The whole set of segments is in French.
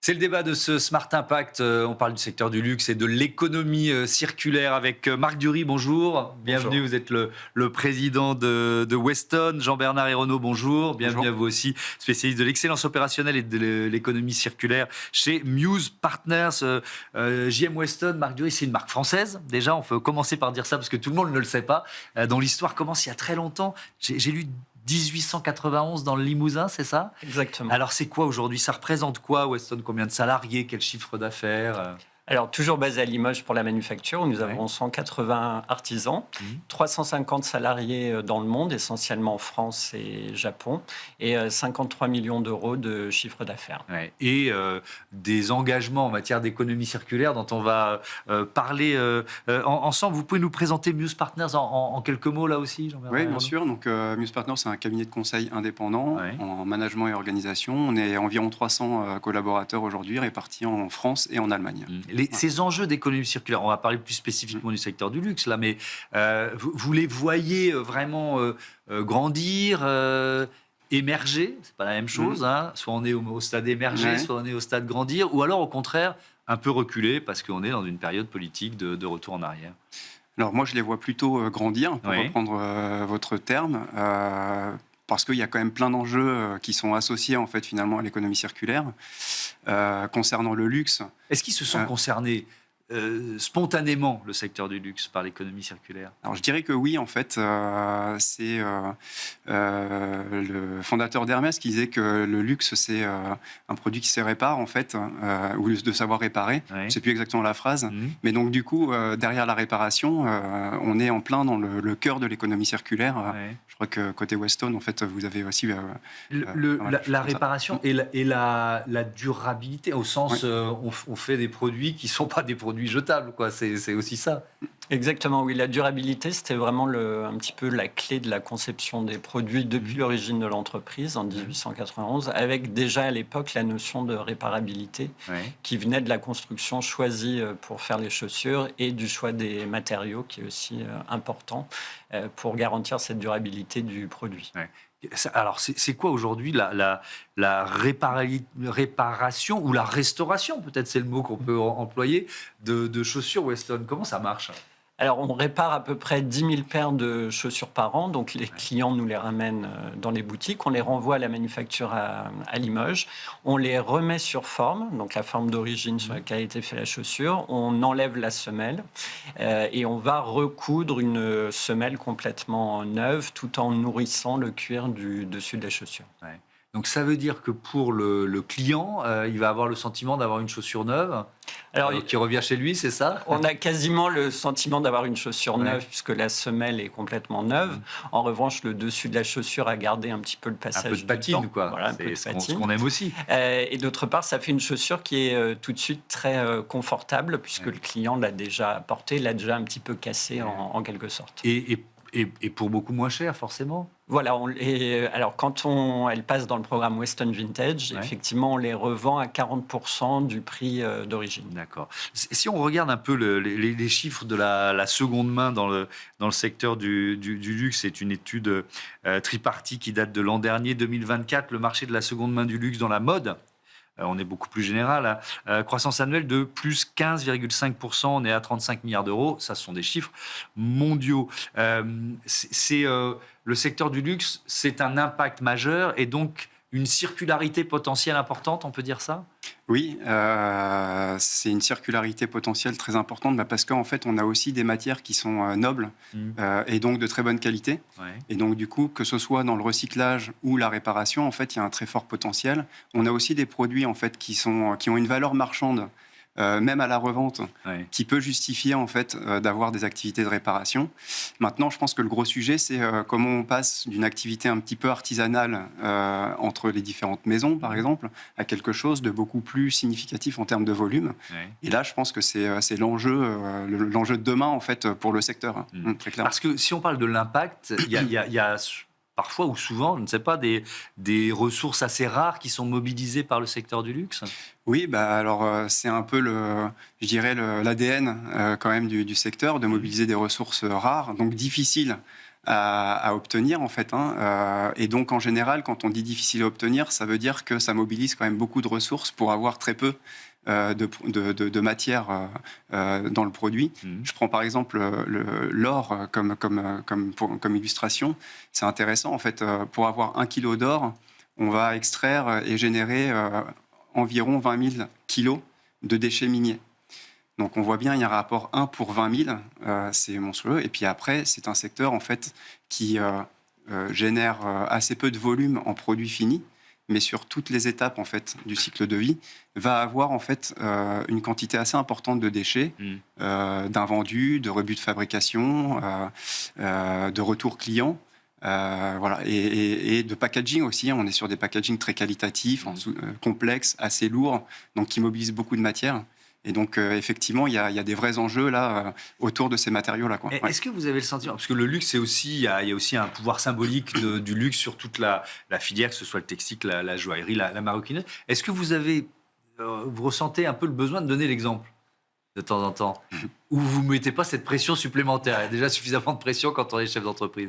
C'est le débat de ce Smart Impact. On parle du secteur du luxe et de l'économie circulaire avec Marc Dury. Bonjour. Bienvenue. Bonjour. Vous êtes le président de Weston. Jean-Bernard Heyrenot, bonjour. Bienvenue à vous aussi, spécialiste de l'excellence opérationnelle et de l'économie circulaire chez Muse Partners. JM Weston, Marc Dury, c'est une marque française. Déjà, on peut commencer par dire ça parce que tout le monde ne le sait pas. Dont l'histoire commence il y a très longtemps. J'ai lu 1891 dans le Limousin, c'est ça ? Exactement. Alors, c'est quoi aujourd'hui ? Ça représente quoi, Weston ? Combien de salariés ? Quel chiffre d'affaires ? Alors, toujours basé à Limoges pour la manufacture, où nous avons 180 artisans, 350 salariés dans le monde, essentiellement en France et Japon, et 53 millions d'euros de chiffre d'affaires. Ouais. Et des engagements en matière d'économie circulaire dont on va parler ensemble. Vous pouvez nous présenter Muse Partners en quelques mots, là aussi, Jean-Bernard ? Oui, bien sûr. Donc, Muse Partners, c'est un cabinet de conseil indépendant en management et organisation. On est environ 300 collaborateurs aujourd'hui, répartis en France et en Allemagne. Ces enjeux d'économie circulaire, on va parler plus spécifiquement du secteur du luxe, là, mais vous les voyez vraiment grandir, émerger, c'est pas la même chose, hein. Soit on est au stade émerger, soit on est au stade grandir, ou alors au contraire un peu reculer parce qu'on est dans une période politique de retour en arrière. Alors moi, je les vois plutôt grandir, pour reprendre votre terme. Parce qu'il y a quand même plein d'enjeux qui sont associés en fait finalement à l'économie circulaire. Concernant le luxe, est-ce qu'ils se sont concernés spontanément, le secteur du luxe, par l'économie circulaire ? Alors je dirais que oui, en fait, c'est le fondateur d'Hermès qui disait que le luxe, c'est un produit qui se répare, en fait, ou de savoir réparer. Je ne sais plus exactement la phrase. Mais donc, du coup, derrière la réparation, on est en plein dans le cœur de l'économie circulaire. Je crois que côté Weston, en fait, vous avez aussi... la réparation et la durabilité, au sens, on fait des produits qui ne sont pas des produits jetables, quoi. C'est aussi ça. Exactement, oui. La durabilité, c'était vraiment un petit peu la clé de la conception des produits depuis l'origine de l'entreprise, en 1891, avec déjà à l'époque la notion de réparabilité qui venait de la construction choisie pour faire les chaussures et du choix des matériaux qui est aussi important pour garantir cette durabilité du produit. Alors, c'est quoi aujourd'hui la réparation ou la restauration, peut-être c'est le mot qu'on peut employer, de chaussures Weston ? Comment ça marche ? Alors, on répare à peu près 10 000 paires de chaussures par an. Donc, les clients nous les ramènent dans les boutiques. On les renvoie à la manufacture à Limoges. On les remet sur forme, donc la forme d'origine sur laquelle a été faite la chaussure. On enlève la semelle et on va recoudre une semelle complètement neuve tout en nourrissant le cuir du dessus de la chaussure. Donc, ça veut dire que pour le client, il va avoir le sentiment d'avoir une chaussure neuve qui revient chez lui, c'est ça ? On a quasiment le sentiment d'avoir une chaussure neuve puisque la semelle est complètement neuve. En revanche, le dessus de la chaussure a gardé un petit peu le passage un peu de patine, du temps. quoi. Voilà, c'est ce qu'on aime aussi. Et d'autre part, ça fait une chaussure qui est tout de suite très confortable puisque le client l'a déjà portée, l'a déjà un petit peu cassée en quelque sorte. Et pour beaucoup moins cher, forcément. Voilà, alors quand elles passent dans le programme Weston Vintage, effectivement, on les revend à 40% du prix d'origine. D'accord. Si on regarde un peu les chiffres de la seconde main dans le secteur du luxe, c'est une étude tripartite qui date de l'an dernier, 2024, le marché de la seconde main du luxe dans la mode. On est beaucoup plus général. Croissance annuelle de plus 15,5%. On est à 35 milliards d'euros. Ça, ce sont des chiffres mondiaux. Le secteur du luxe, c'est un impact majeur et donc une circularité potentielle importante, on peut dire ça ? Oui, c'est une circularité potentielle très importante parce qu'en fait, on a aussi des matières qui sont nobles et donc de très bonne qualité. Et donc, du coup, que ce soit dans le recyclage ou la réparation, en fait, il y a un très fort potentiel. On a aussi des produits en fait, qui ont une valeur marchande, même à la revente, qui peut justifier en fait d'avoir des activités de réparation. Maintenant, je pense que le gros sujet, c'est comment on passe d'une activité un petit peu artisanale entre les différentes maisons, par exemple, à quelque chose de beaucoup plus significatif en termes de volume. Et là, je pense que c'est l'enjeu de demain en fait pour le secteur, très clairement. Parce que si on parle de l'impact, il y a parfois ou souvent, je ne sais pas, des ressources assez rares qui sont mobilisées par le secteur du luxe ? Oui, alors c'est un peu l'ADN quand même du secteur, de mobiliser des ressources rares, donc difficiles à obtenir en fait. Et donc en général, quand on dit difficile à obtenir, ça veut dire que ça mobilise quand même beaucoup de ressources pour avoir très peu de matière dans le produit. Je prends par exemple l'or comme illustration. C'est intéressant en fait. Pour avoir 1 kilo d'or, on va extraire et générer environ 20 000 kilos de déchets miniers. Donc on voit bien, il y a un rapport 1 pour 20 000, c'est monstrueux. Et puis après, c'est un secteur en fait qui génère assez peu de volume en produits finis, mais sur toutes les étapes en fait du cycle de vie, va avoir en fait une quantité assez importante de déchets, d'invendus, de rebuts de fabrication, de retours clients. Voilà. Et de packaging aussi, on est sur des packaging très qualitatifs, complexes, assez lourds, donc qui mobilisent beaucoup de matière. Et donc, effectivement, il y a des vrais enjeux là autour de ces matériaux-là. Est-ce que vous avez le sentiment, parce que le luxe, c'est aussi, il y a aussi un pouvoir symbolique du luxe sur toute la filière, que ce soit le textile, la joaillerie, la maroquinerie. Est-ce que vous ressentez un peu le besoin de donner l'exemple de temps en temps, ou vous ne mettez pas cette pression supplémentaire? Il y a déjà suffisamment de pression quand on est chef d'entreprise.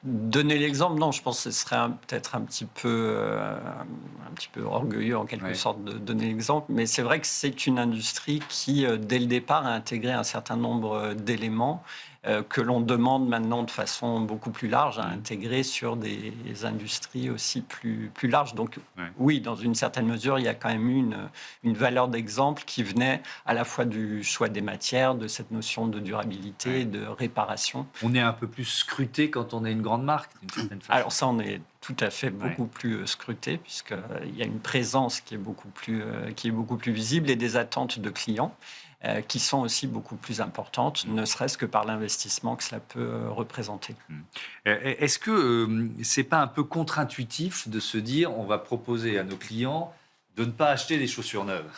Donner l'exemple, non, je pense que ce serait peut-être un petit peu orgueilleux en quelque sorte de donner l'exemple, mais c'est vrai que c'est une industrie qui, dès le départ, a intégré un certain nombre d'éléments que l'on demande maintenant de façon beaucoup plus large à intégrer sur des industries aussi plus larges. Donc oui, dans une certaine mesure, il y a quand même eu une valeur d'exemple qui venait à la fois du choix des matières, de cette notion de durabilité, de réparation. On est un peu plus scruté quand on est une grande marque, d'une certaine façon. Alors ça, on est tout à fait beaucoup plus scruté, puisqu'il y a une présence qui est beaucoup plus visible et des attentes de clients qui sont aussi beaucoup plus importantes, ne serait-ce que par l'investissement que cela peut représenter. Est-ce que c'est pas un peu contre-intuitif de se dire on va proposer à nos clients de ne pas acheter des chaussures neuves?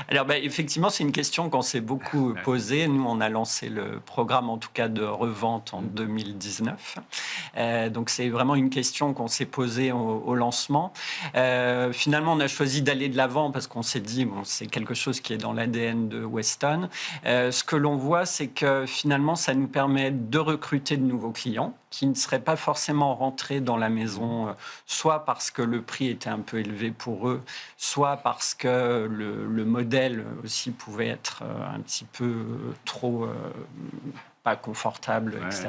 Alors, effectivement, c'est une question qu'on s'est beaucoup posée. Nous, on a lancé le programme, en tout cas, de revente en 2019. Donc, c'est vraiment une question qu'on s'est posée au lancement. Finalement, on a choisi d'aller de l'avant parce qu'on s'est dit, c'est quelque chose qui est dans l'ADN de Weston. Ce que l'on voit, c'est que finalement, ça nous permet de recruter de nouveaux clients qui ne seraient pas forcément rentrés dans la maison, soit parce que le prix était un peu élevé pour eux, soit parce que le modèle aussi pouvait être un petit peu trop pas confortable, etc.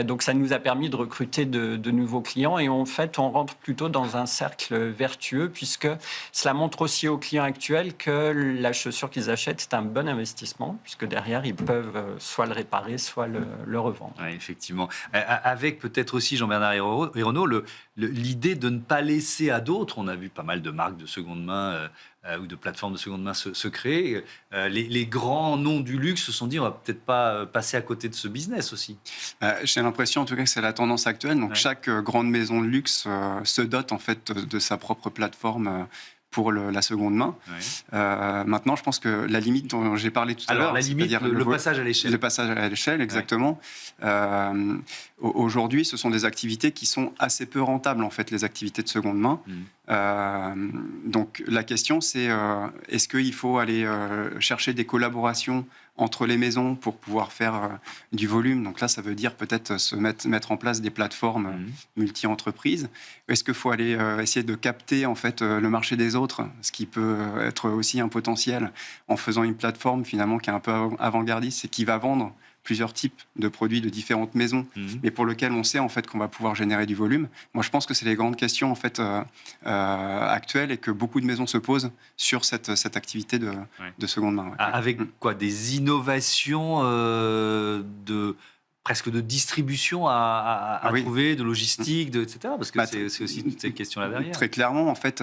Donc ça nous a permis de recruter de nouveaux clients et en fait on rentre plutôt dans un cercle vertueux puisque cela montre aussi aux clients actuels que la chaussure qu'ils achètent est un bon investissement puisque derrière ils peuvent soit le réparer, soit le revendre. Ouais, effectivement. Avec peut-être aussi Jean-Bernard Heyronneau, l'idée de ne pas laisser à d'autres, on a vu pas mal de marques de seconde main ou de plateformes de seconde main se créer. Les grands noms du luxe se sont dit on va peut-être pas passer à côté de ce business aussi. J'ai l'impression en tout cas que c'est la tendance actuelle. Donc chaque grande maison de luxe se dote en fait de sa propre plateforme pour la seconde main. Maintenant, je pense que la limite dont j'ai parlé tout à l'heure, la limite, le passage à l'échelle. Le passage à l'échelle, exactement. Aujourd'hui, ce sont des activités qui sont assez peu rentables, en fait, les activités de seconde main. Donc, la question, c'est est-ce qu'il faut aller chercher des collaborations entre les maisons pour pouvoir faire du volume? Donc là, ça veut dire peut-être mettre en place des plateformes multi-entreprises. Est-ce qu'il faut aller essayer de capter en fait le marché des autres, ce qui peut être aussi un potentiel en faisant une plateforme finalement qui est un peu avant-gardiste et qui va vendre plusieurs types de produits de différentes maisons, mais pour lesquels on sait en fait qu'on va pouvoir générer du volume. Moi, je pense que c'est les grandes questions en fait actuelles et que beaucoup de maisons se posent sur cette activité de seconde main. Avec quoi, des innovations presque de distribution à trouver, de logistique, etc. Parce que c'est aussi toutes ces questions-là derrière. Très clairement, en fait,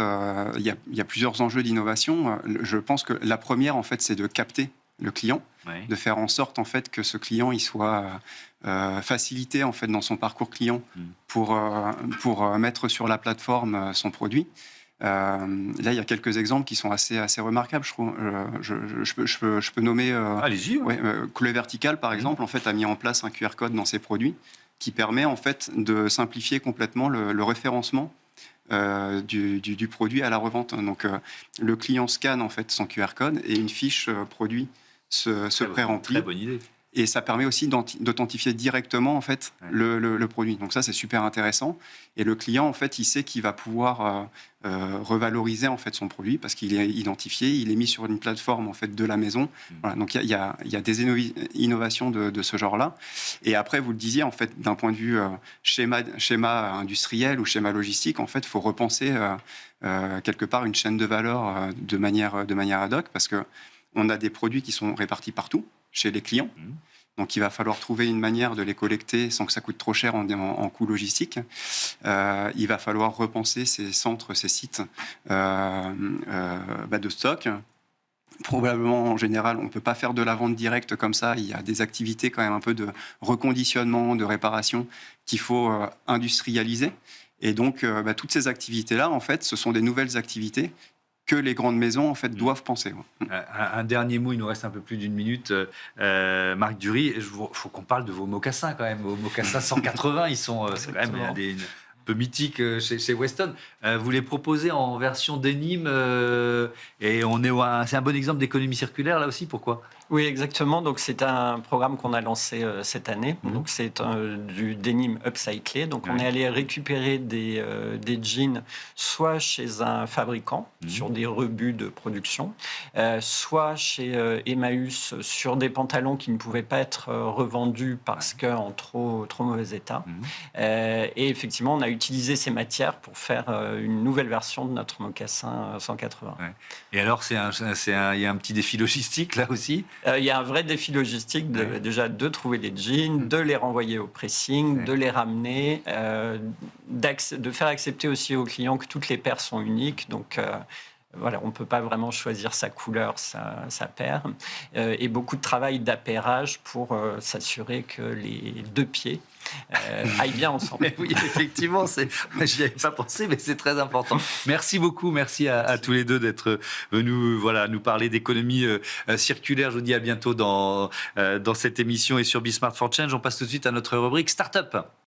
il y a plusieurs enjeux d'innovation. Je pense que la première, en fait, c'est de capter le client, de faire en sorte en fait que ce client il soit facilité en fait dans son parcours client pour mettre sur la plateforme son produit. Là, il y a quelques exemples qui sont assez remarquables, je trouve. Je peux nommer. Allez-y. Coulée Verticale, par exemple, en fait, a mis en place un QR code dans ses produits qui permet en fait de simplifier complètement le référencement du produit à la revente. Donc, le client scanne en fait son QR code et une fiche produit se pré-remplit. Très bonne idée. Et ça permet aussi d'authentifier directement en fait le produit. Donc ça, c'est super intéressant. Et le client, en fait, il sait qu'il va pouvoir revaloriser en fait son produit parce qu'il est identifié, il est mis sur une plateforme en fait de la maison. Voilà, donc il y a des innovations de ce genre-là. Et après, vous le disiez, en fait, d'un point de vue schéma industriel ou schéma logistique, en fait, il faut repenser quelque part une chaîne de valeur de manière ad hoc parce que on a des produits qui sont répartis partout chez les clients. Donc, il va falloir trouver une manière de les collecter sans que ça coûte trop cher en coût logistique. Il va falloir repenser ces centres, ces sites de stock. Probablement, en général, on ne peut pas faire de la vente directe comme ça. Il y a des activités quand même un peu de reconditionnement, de réparation qu'il faut industrialiser. Et donc, toutes ces activités-là, en fait, ce sont des nouvelles activités que les grandes maisons en fait doivent penser. Un dernier mot, il nous reste un peu plus d'une minute. Marc Dury, il faut qu'on parle de vos mocassins quand même. Vos mocassins 180, c'est quand même un peu mythique chez Weston. Vous les proposez en version denim et c'est un bon exemple d'économie circulaire là aussi. Pourquoi ? Oui, exactement. Donc, c'est un programme qu'on a lancé cette année. Donc, c'est du denim upcyclé. Donc, on est allé récupérer des jeans soit chez un fabricant sur des rebuts de production, soit chez Emmaüs sur des pantalons qui ne pouvaient pas être revendus parce qu'en trop mauvais état. Et effectivement, on a utilisé ces matières pour faire une nouvelle version de notre mocassin 180. Et alors, il y a un petit défi logistique là aussi. Il y a un vrai défi logistique déjà de trouver les jeans, de les renvoyer au pressing, de les ramener, de faire accepter aussi aux clients que toutes les paires sont uniques. Donc voilà, on ne peut pas vraiment choisir sa couleur, sa paire. Et beaucoup de travail d'appairage pour s'assurer que les deux pieds aillent bien ensemble. Oui, effectivement, je n'y avais pas pensé, mais c'est très important. Merci beaucoup, merci à tous les deux d'être venus nous parler d'économie circulaire. Je vous dis à bientôt dans cette émission et sur Be Smart for Change. On passe tout de suite à notre rubrique Startup.